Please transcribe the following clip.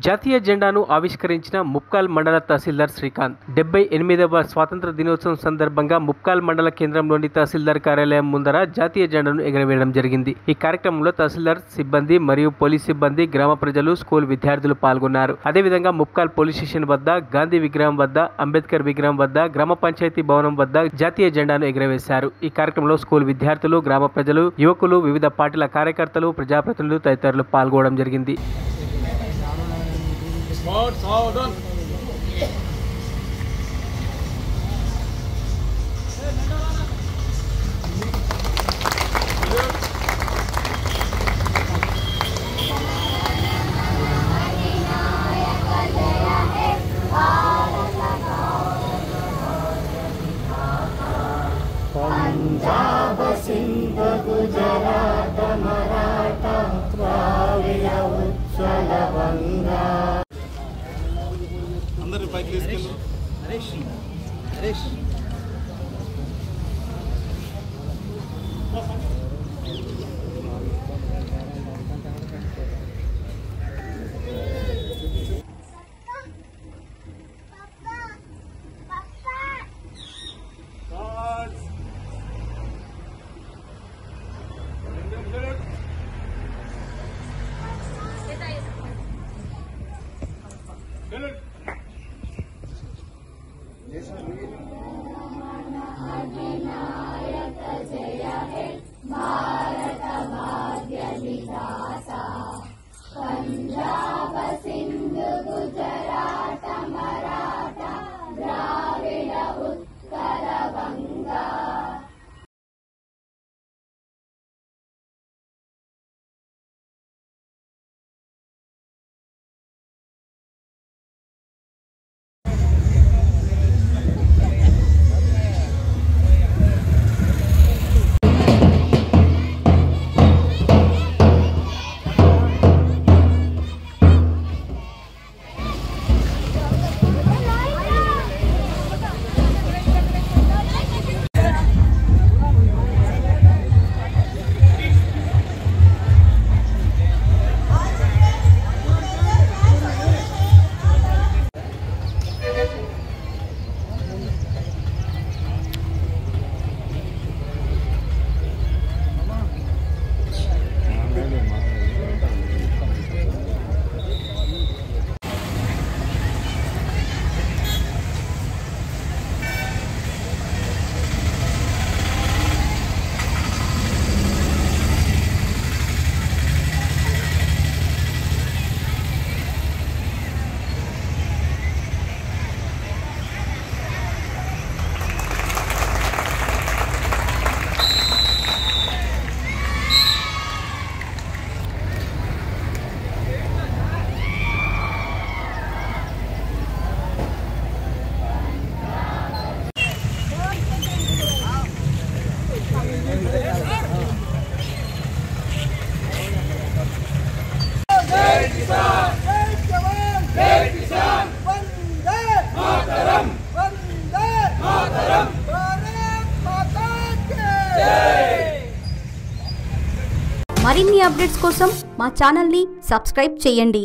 జాతీయ జెండాను ఆవిష్కరించిన ముప్కాల్ మండల తహసీల్దార్ శ్రీకాంత్ 78వ స్వాతంత్ర దినోత్సవం సందర్భంగా ముప్కాల్ మండల కేంద్రంలోని తహసీల్దార్ కార్యాలయం ముందర జాతీయ జెండాను ఎగురవేయడం జరిగింది। ఈ కార్యక్రమంలో తహసీల్దార్ సిబ్బంది మరియు పోలీస్ సిబ్బంది, గ్రామ ప్రజలు, స్కూల్ విద్యార్థులు పాల్గొన్నారు। అదేవిధంగా ముప్కాల్ పోలీస్ స్టేషన్ వద్ద, గాంధీ విగ్రహం వద్ద, అంబేద్కర్ విగ్రహం వద్ద, గ్రామ పంచాయతీ భవనం వద్ద జాతీయ జెండాను ఎగురవేశారు। ఈ కార్యక్రమంలో స్కూల్ విద్యార్థులు, గ్రామ ప్రజలు, యువకులు, వివిధ పార్టీల కార్యకర్తలు, ప్రజాప్రతినిధులు తదితరులు పాల్గొనడం జరిగింది। पंजाब सिंध गुजरात मराठा द्राविड उत्कल बंगा अंदर बाइक తీసుకెళ్ళు హరీష్ पंजाब सिंध गुजरात मराठा द्राविड उत्कल बंगा। మరిన్ని అప్డేట్స్ కోసం మా ఛానల్ని సబ్స్క్రైబ్ చేయండి।